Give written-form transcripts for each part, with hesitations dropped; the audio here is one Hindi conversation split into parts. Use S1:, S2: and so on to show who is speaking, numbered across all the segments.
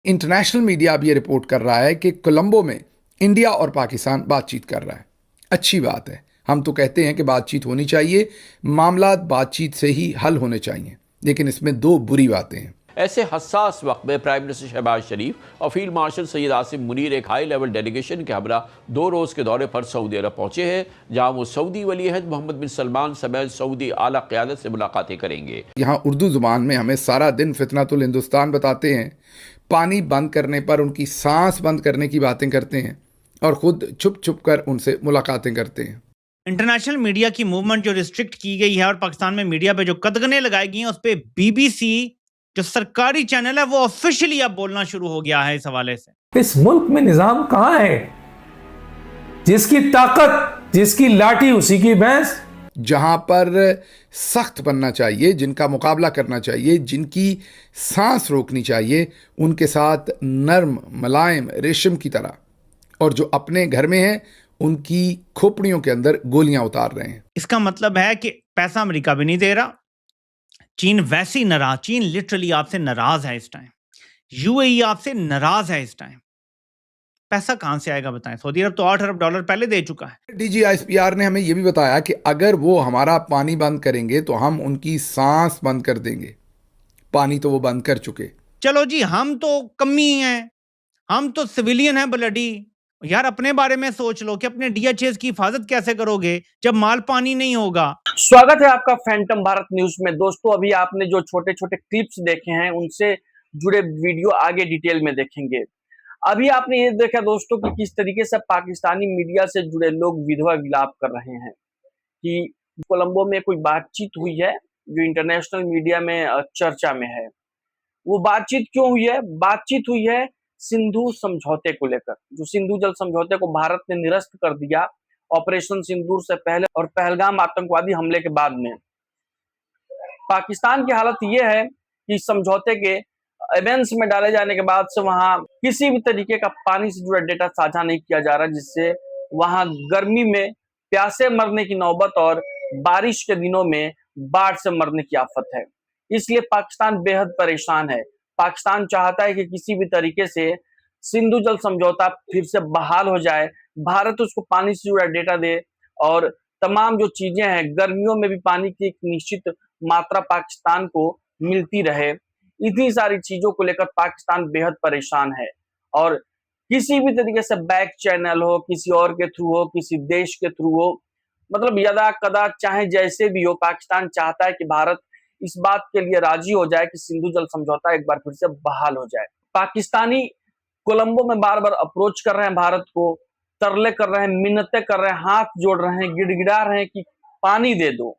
S1: इंटरनेशनल मीडिया अब ये रिपोर्ट कर रहा है कि कोलंबो में इंडिया और पाकिस्तान बातचीत कर रहा है। अच्छी बात है, हम तो कहते हैं कि बातचीत होनी चाहिए, मामला बातचीत से ही हल होने चाहिए, लेकिन इसमें दो बुरी बातें हैं।
S2: ऐसे हसास वक्त में प्राइम मिनिस्टर शहबाज शरीफ और फील्ड मार्शल सैयद आसिम मुनीर एक हाई लेवल डेलीगेशन के हमरा 2 रोज़ के दौरे पर सऊदी अरब पहुंचे हैं, जहां वो सऊदी वली अहद मोहम्मद बिन सलमान समेत सऊदी आला क़यादत से मुलाकातें करेंगे।
S1: यहाँ उर्दू ज़ुबान में हमें सारा दिन फितनातुल हिंदुस्तान बताते हैं, पानी बंद करने पर उनकी सांस बंद करने की बातें करते हैं और ख़ुद छुप छुप कर उनसे मुलाकातें करते हैं।
S3: इंटरनेशनल मीडिया की मूवमेंट जो रिस्ट्रिक्ट की गई है और पाकिस्तान में मीडिया पे जो कदगने लगाई गई हैं, उस पर BBC जो सरकारी चैनल है वो ऑफिशियली अब बोलना शुरू हो गया है इस हवाले से।
S4: इस मुल्क में निजाम कहां है? जिसकी ताकत, जिसकी लाठी, उसी की भैंस।
S1: जहां पर सख्त बनना चाहिए, जिनका मुकाबला करना चाहिए, जिनकी सांस रोकनी चाहिए, उनके साथ नर्म मुलायम रेशम की तरह, और जो अपने घर में हैं उनकी खोपड़ियों के अंदर गोलियां उतार रहे हैं।
S3: इसका मतलब है कि पैसा अमेरिका भी नहीं दे रहा, चीन वैसे ही नाराज, चीन लिटरली आपसे नाराज है इस टाइम, UAE आपसे नाराज है इस टाइम। पैसा कहां से आएगा बताएं? सऊदी अरब तो $8 अरब पहले दे चुका है।
S1: DGISPR ने हमें यह भी बताया कि अगर वो हमारा पानी बंद करेंगे तो हम उनकी सांस बंद कर देंगे। पानी तो वो बंद कर चुके।
S3: चलो जी, हम तो कमी हैं, हम तो सिविलियन हैं ब्लडी। यार अपने बारे में सोच लो कि अपने DHS की हिफाजत कैसे करोगे जब माल पानी नहीं होगा।
S5: स्वागत है आपका फैंटम भारत न्यूज में। दोस्तों, अभी आपने जो छोटे छोटे क्लिप्स देखे हैं उनसे जुड़े वीडियो आगे डिटेल में देखेंगे। अभी आपने ये देखा दोस्तों कि किस तरीके से पाकिस्तानी मीडिया से जुड़े लोग विधवा विलाप कर रहे हैं कि कोलंबो में कोई बातचीत हुई है जो इंटरनेशनल मीडिया में चर्चा में है। वो बातचीत क्यों हुई है? बातचीत हुई है सिंधु समझौते को लेकर, जो सिंधु जल समझौते को भारत ने निरस्त कर दिया ऑपरेशन सिंदूर से पहले और पहलगाम आतंकवादी हमले के बाद में। पाकिस्तान की हालत यह है कि समझौते के एवेंस में डाले जाने के बाद से वहां किसी भी तरीके का पानी से जुड़ा डेटा साझा नहीं किया जा रहा, जिससे वहां गर्मी में प्यासे मरने की नौबत और बारिश के दिनों में बाढ़ से मरने की आफत है। इसलिए पाकिस्तान बेहद परेशान है। पाकिस्तान चाहता है कि किसी भी तरीके से सिंधु जल समझौता फिर से बहाल हो जाए, भारत उसको पानी से जुड़ा डेटा दे और तमाम जो चीजें हैं, गर्मियों में भी पानी की एक निश्चित मात्रा पाकिस्तान को मिलती रहे। इतनी सारी चीजों को लेकर पाकिस्तान बेहद परेशान है और किसी भी तरीके से बैक चैनल हो, किसी और के थ्रू हो, किसी देश के थ्रू हो, मतलब यदा कदा चाहे जैसे भी हो, पाकिस्तान चाहता है कि भारत इस बात के लिए राजी हो जाए कि सिंधु जल समझौता एक बार फिर से बहाल हो जाए। पाकिस्तानी कोलंबो में बार बार अप्रोच कर रहे हैं भारत को, तरले कर रहे हैं, मिन्नतें कर रहे हैं, हाथ जोड़ रहे हैं, गिड़गिड़ा रहे हैं कि पानी दे दो।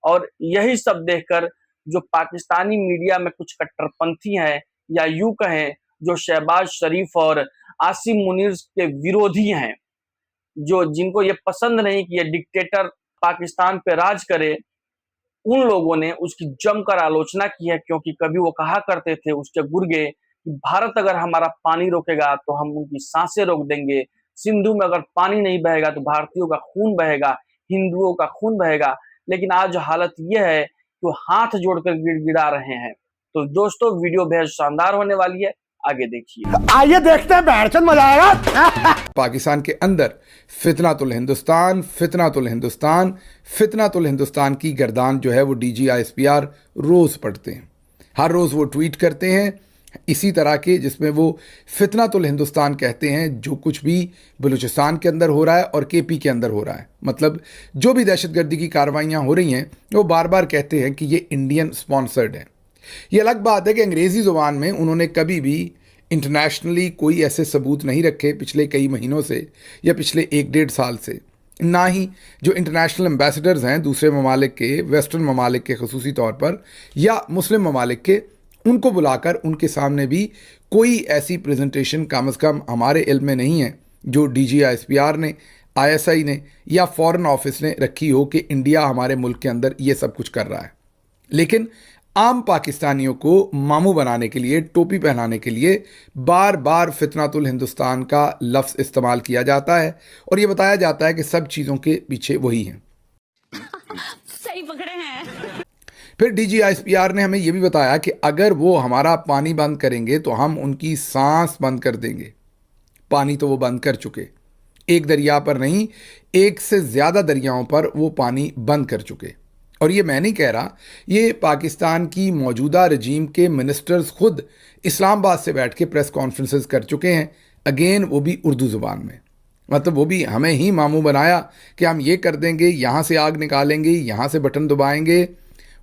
S5: और यही सब देखकर जो पाकिस्तानी मीडिया में कुछ कट्टरपंथी हैं, या यूं कहें जो शहबाज शरीफ और आसिम मुनीर के विरोधी हैं, जो जिनको ये पसंद नहीं कि ये डिक्टेटर पाकिस्तान पे राज करे, उन लोगों ने उसकी जमकर आलोचना की है। क्योंकि कभी वो कहा करते थे, उसके गुर्गे, कि भारत अगर हमारा पानी रोकेगा तो हम उनकी सांसें रोक देंगे, सिंधु में अगर पानी नहीं बहेगा तो भारतीयों का खून बहेगा, हिंदुओं का खून बहेगा। लेकिन आज हालत यह है कि वो हाथ जोड़कर गिड़गिड़ा रहे हैं। तो दोस्तों, वीडियो बेहद शानदार होने वाली है, आगे देखिए।
S6: आइए देखते हैं, बैठचंद मजा आएगा।
S1: पाकिस्तान के अंदर फितनातुल हिंदुस्तान, फितनातुल हिंदुस्तान, फितनातुल हिंदुस्तान की गर्दान जो है वो DGISPR रोज़ पढ़ते हैं। हर रोज़ वो ट्वीट करते हैं इसी तरह के, जिसमें वो फितनातुल हिंदुस्तान कहते हैं जो कुछ भी बलूचिस्तान के अंदर हो रहा है और KP के अंदर हो रहा है। मतलब जो भी दहशतगर्दी की कार्रवाइयाँ हो रही हैं वो बार बार कहते हैं कि ये इंडियन स्पॉन्सर्ड है। ये अलग बात है कि अंग्रेज़ी ज़ुबान में उन्होंने कभी भी इंटरनेशनली कोई ऐसे सबूत नहीं रखे पिछले कई महीनों से या पिछले 1-1.5 साल से। ना ही जो इंटरनेशनल एम्बेसडर्स हैं दूसरे ममालिक के, वेस्टर्न ममालिक के ख़ुसूसी तौर पर, या मुस्लिम ममालिक के, उनको बुलाकर उनके सामने भी कोई ऐसी प्रेजेंटेशन कम अज़ कम हमारे इल्म में नहीं है जो DGISPR ने, ISI ने या फॉरेन ऑफिस ने रखी हो कि इंडिया हमारे मुल्क के अंदर ये सब कुछ कर रहा है। लेकिन आम पाकिस्तानियों को मामू बनाने के लिए, टोपी पहनाने के लिए बार बार फितनातुल हिंदुस्तान का लफ्ज़ इस्तेमाल किया जाता है और ये बताया जाता है कि सब चीज़ों के पीछे वही हैं।
S7: सही पकड़े हैं।
S1: फिर DGISPR ने हमें यह भी बताया कि अगर वो हमारा पानी बंद करेंगे तो हम उनकी सांस बंद कर देंगे। पानी तो वो बंद कर चुके, एक दरिया पर नहीं, एक से ज़्यादा दरियाओं पर वो पानी बंद कर चुके। और ये मैं नहीं कह रहा, ये पाकिस्तान की मौजूदा रजीम के मिनिस्टर्स खुद इस्लामाबाद से बैठ के प्रेस कॉन्फ्रेंसेस कर चुके हैं, अगेन वो भी उर्दू ज़ुबान में। मतलब वो भी हमें ही मामू बनाया कि हम ये कर देंगे, यहाँ से आग निकालेंगे, यहाँ से बटन दबाएंगे,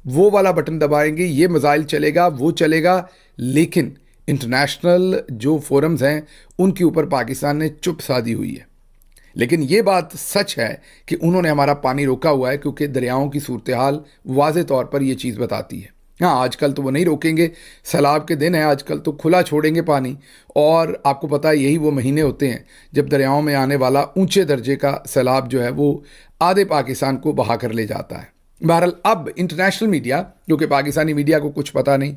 S1: वो वाला बटन दबाएंगे, ये मिसाइल चलेगा, वो चलेगा। लेकिन इंटरनेशनल जो फोरम्स हैं उनके ऊपर पाकिस्तान ने चुप साधी हुई है। लेकिन ये बात सच है कि उन्होंने हमारा पानी रोका हुआ है, क्योंकि दरियाओं की सूरत हाल वाज़े तौर पर ये चीज़ बताती है। हाँ, आजकल तो वो नहीं रोकेंगे, सैलाब के दिन है, आजकल तो खुला छोड़ेंगे पानी। और आपको पता है यही वो महीने होते हैं जब दरियाओं में आने वाला ऊंचे दर्जे का सैलाब जो है वो आधे पाकिस्तान को बहा कर ले जाता है। बहरहाल अब इंटरनेशनल मीडिया, क्योंकि पाकिस्तानी मीडिया को कुछ पता नहीं,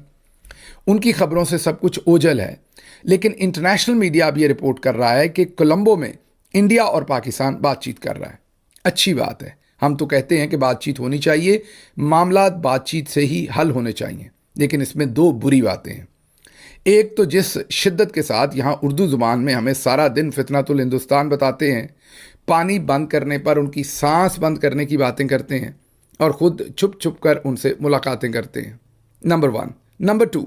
S1: उनकी खबरों से सब कुछ ओझल है, लेकिन इंटरनेशनल मीडिया अब ये रिपोर्ट कर रहा है कि कोलंबो में इंडिया और पाकिस्तान बातचीत कर रहा है। अच्छी बात है, हम तो कहते हैं कि बातचीत होनी चाहिए, मामला बातचीत से ही हल होने चाहिए। लेकिन इसमें दो बुरी बातें हैं। एक तो जिस शिद्दत के साथ यहाँ उर्दू ज़ुबान में हमें सारा दिन फितनातुल हिंदुस्तान बताते हैं, पानी बंद करने पर उनकी सांस बंद करने की बातें करते हैं और ख़ुद छुप छुप कर उनसे मुलाकातें करते हैं, नंबर 1। नंबर 2,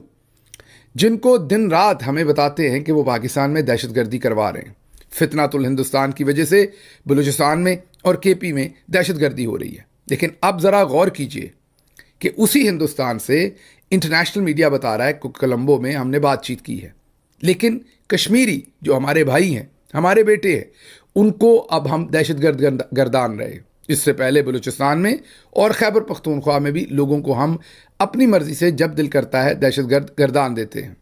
S1: जिनको दिन रात हमें बताते हैं कि वो पाकिस्तान में दहशतगर्दी करवा रहे हैं। फितनातुल हिंदुस्तान की वजह से बलूचिस्तान में और KP में दहशतगर्दी हो रही है। लेकिन अब ज़रा गौर कीजिए कि उसी हिंदुस्तान से इंटरनेशनल मीडिया बता रहा है कि कोलंबो में हमने बातचीत की है, लेकिन कश्मीरी जो हमारे भाई हैं, हमारे बेटे हैं, उनको अब हम दहशतगर्द गर्दान रहे। इससे पहले बलूचिस्तान में और खैबर पख्तूनख्वा में भी लोगों को हम अपनी मर्ज़ी से जब दिल करता है दहशतगर्द गर्दान देते हैं।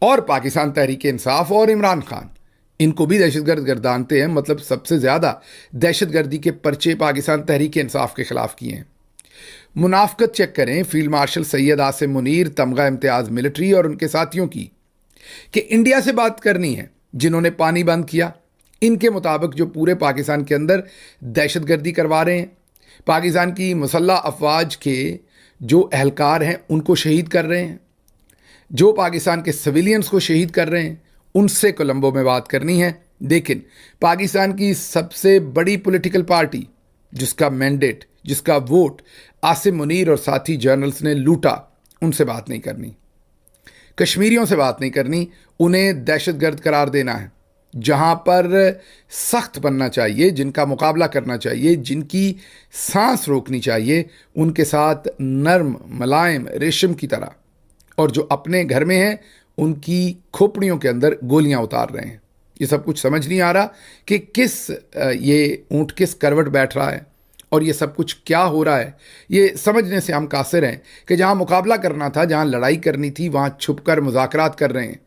S1: और पाकिस्तान तहरीक इंसाफ और इमरान खान, इनको भी दहशतगर्द गर्दानते हैं। मतलब सबसे ज़्यादा दहशतगर्दी के पर्चे पाकिस्तान तहरीक इंसाफ के ख़िलाफ़ किए हैं। मुनाफ़कत चेक करें फील्ड मार्शल सैयद आसिम मुनीर, तमगा इम्तियाज़ मिलिट्री और उनके साथियों की, कि इंडिया से बात करनी है जिन्होंने पानी बंद किया। इनके मुताबिक जो पूरे पाकिस्तान के अंदर दहशतगर्दी करवा रहे हैं, पाकिस्तान की मुसल्लह अफवाज के जो अहलकार हैं उनको शहीद कर रहे हैं, जो पाकिस्तान के सिविलियंस को शहीद कर रहे हैं, उनसे कोलंबो में बात करनी है। लेकिन पाकिस्तान की सबसे बड़ी पॉलिटिकल पार्टी, जिसका मैंडेट, जिसका वोट आसिम मुनीर और साथी जर्नल्स ने लूटा, उनसे बात नहीं करनी, कश्मीरियों से बात नहीं करनी, उन्हें दहशतगर्द करार देना है। जहां पर सख्त बनना चाहिए, जिनका मुकाबला करना चाहिए, जिनकी सांस रोकनी चाहिए, उनके साथ नर्म मुलायम रेशम की तरह, और जो अपने घर में हैं उनकी खोपड़ियों के अंदर गोलियां उतार रहे हैं। ये सब कुछ समझ नहीं आ रहा कि ये ऊंट किस करवट बैठ रहा है और ये सब कुछ क्या हो रहा है। ये समझने से हम कासिर हैं कि जहां मुकाबला करना था, जहां लड़ाई करनी थी, वहां छुपकर मुज़ाकरात कर रहे हैं,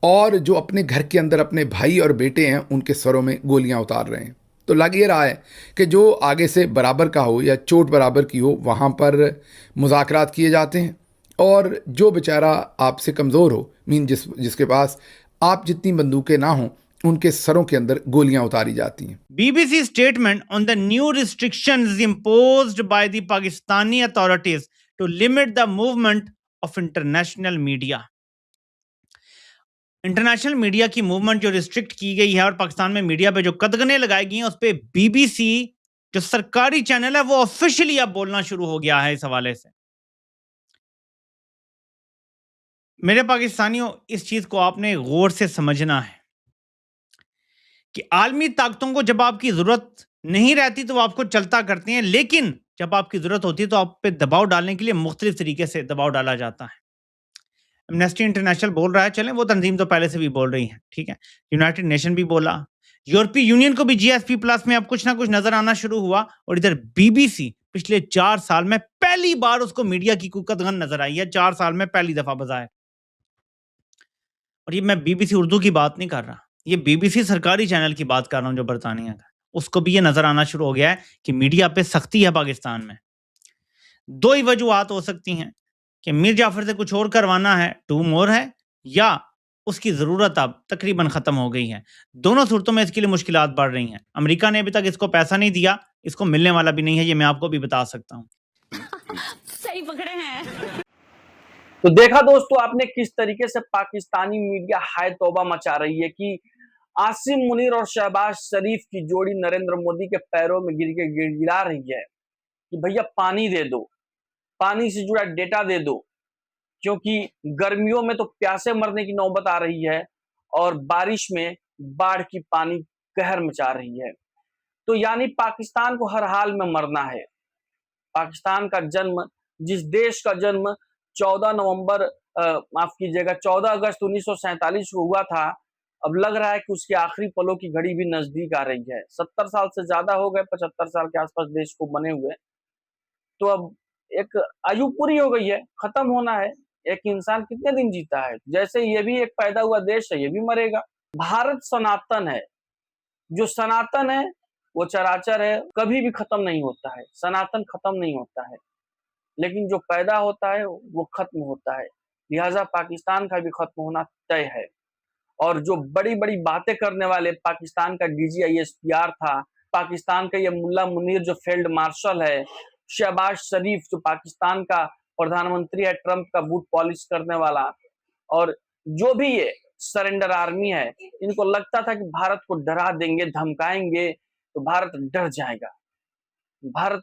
S1: और जो अपने घर के अंदर अपने भाई और बेटे हैं उनके सरों में गोलियां उतार रहे हैं। तो लग ये रहा है कि जो आगे से बराबर का हो या चोट बराबर की हो, वहाँ पर मुज़ाकरात किए जाते हैं, और जो बेचारा आपसे कमज़ोर हो, जिसके पास आप जितनी बंदूकें ना हों, उनके सरों के अंदर गोलियां उतारी जाती हैं।
S3: BBC statement on the new restrictions imposed by the Pakistani authorities to limit the movement of international media. International media की मूवमेंट जो रिस्ट्रिक्ट की गई है और पाकिस्तान में मीडिया पे जो कदगने लगाई गई हैं, उस पे BBC जो सरकारी चैनल है वो ऑफिशियली अब बोलना शुरू हो गया है इस हवाले से। मेरे पाकिस्तानियों, इस चीज को आपने गौर से समझना है कि आलमी ताकतों को जब आपकी जरूरत नहीं रहती तो वो आपको चलता करते हैं, लेकिन जब आपकी जरूरत होती है तो आप पे दबाव डालने के लिए मुख्तलिफ तरीके से दबाव डाला जाता है। एमनेस्टी इंटरनेशनल बोल रहा है, चलें, वो तंजीम तो पहले से भी बोल रही है, ठीक है। यूनाइटेड नेशन भी बोला, यूरोपीय यूनियन को भी GSP प्लस में अब कुछ ना कुछ नजर आना शुरू हुआ, और इधर BBC पिछले 4 साल में पहली बार उसको मीडिया की कुकदगन नजर आई है, 4 साल में पहली दफा बजाय। और ये मैं BBC उर्दू की बात नहीं कर रहा, ये BBC सरकारी चैनल की बात कर रहा हूं जो बरतानिया का। उसको भी ये नजर आना शुरू हो गया है कि मीडिया पे सख्ती है पाकिस्तान में। 2 ही वजूहात हो सकती हैं कि मीर जाफर से कुछ और करवाना है, टू मोर है, या उसकी ज़रूरत अब तकरीबन ख़त्म हो गई है। दोनों सूरतों में इसके लिए मुश्किलात बढ़ रही हैं। अमेरिका ने अभी तक इसको पैसा नहीं दिया, इसको मिलने वाला भी नहीं है, ये मैं आपको भी बता सकता हूँ।
S7: सही पकड़े।
S5: तो देखा दोस्तों आपने किस तरीके से पाकिस्तानी मीडिया हाय तौबा मचा रही है कि आसिम मुनीर और शहबाज शरीफ की जोड़ी नरेंद्र मोदी के पैरों में गिर के गिड़गिड़ा रही है कि भैया पानी दे दो, पानी से जुड़ा डेटा दे दो, क्योंकि गर्मियों में तो प्यासे मरने की नौबत आ रही है और बारिश में बाढ़ की पानी कहर मचा रही है। तो यानी पाकिस्तान को हर हाल में मरना है। पाकिस्तान का जन्म, जिस देश का जन्म 14 नवंबर माफ कीजिएगा 14 अगस्त 1947 को हुआ था, अब लग रहा है कि उसके आखिरी पलों की घड़ी भी नजदीक आ रही है। 70 साल से ज्यादा हो गए, 75 साल के आसपास देश को बने हुए। तो अब एक आयु पूरी हो गई है, खत्म होना है। एक इंसान कितने दिन जीता है? जैसे ये भी एक पैदा हुआ देश है, ये भी मरेगा। भारत सनातन है, जो सनातन है वो चराचर है, कभी भी खत्म नहीं होता है। सनातन खत्म नहीं होता है, लेकिन जो पैदा होता है वो खत्म होता है। लिहाजा पाकिस्तान का भी खत्म होना तय है। और जो बड़ी बड़ी बातें करने वाले पाकिस्तान का DGISPR था, पाकिस्तान का ये मुल्ला मुनीर जो फील्ड मार्शल है, शहबाज शरीफ जो पाकिस्तान का प्रधानमंत्री है, ट्रंप का बूट पॉलिश करने वाला, और जो भी ये सरेंडर आर्मी है, इनको लगता था कि भारत को डरा देंगे, धमकाएंगे तो भारत डर जाएगा, भारत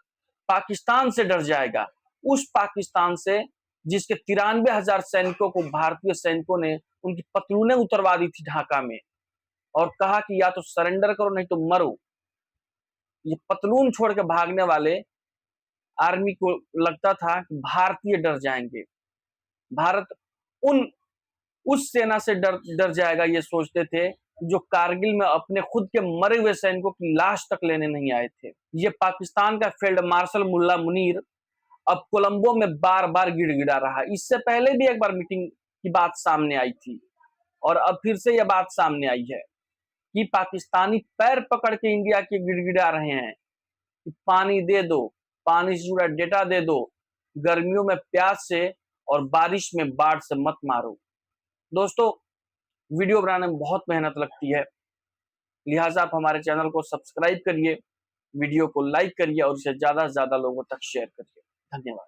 S5: पाकिस्तान से डर जाएगा। उस पाकिस्तान से जिसके 93,000 सैनिकों को भारतीय सैनिकों ने उनकी पतलूनें उतरवा दी थी ढाका में और कहा कि या तो सरेंडर करो नहीं तो मरो। ये पतलून छोड़ के भागने वाले आर्मी को लगता था कि भारतीय डर जाएंगे, भारत उस सेना से डर जाएगा, ये सोचते थे जो कारगिल में अपने खुद के मरे हुए सैनिकों की लाश तक लेने नहीं आए थे। ये पाकिस्तान का फील्ड मार्शल मुल्ला मुनीर अब कोलंबो में बार बार गिड़गिड़ा रहा। इससे पहले भी एक बार मीटिंग की बात सामने आई थी और अब फिर से यह बात सामने आई है कि पाकिस्तानी पैर पकड़ के इंडिया के गिड़गिड़ा रहे हैं कि पानी दे दो, पानी से जुड़ा डेटा दे दो, गर्मियों में प्यास से और बारिश में बाढ़ से मत मारो। दोस्तों, वीडियो बनाने में बहुत मेहनत लगती है, लिहाजा आप हमारे चैनल को सब्सक्राइब करिए, वीडियो को लाइक करिए और इसे ज्यादा से ज्यादा लोगों तक शेयर करिए। धन्यवाद।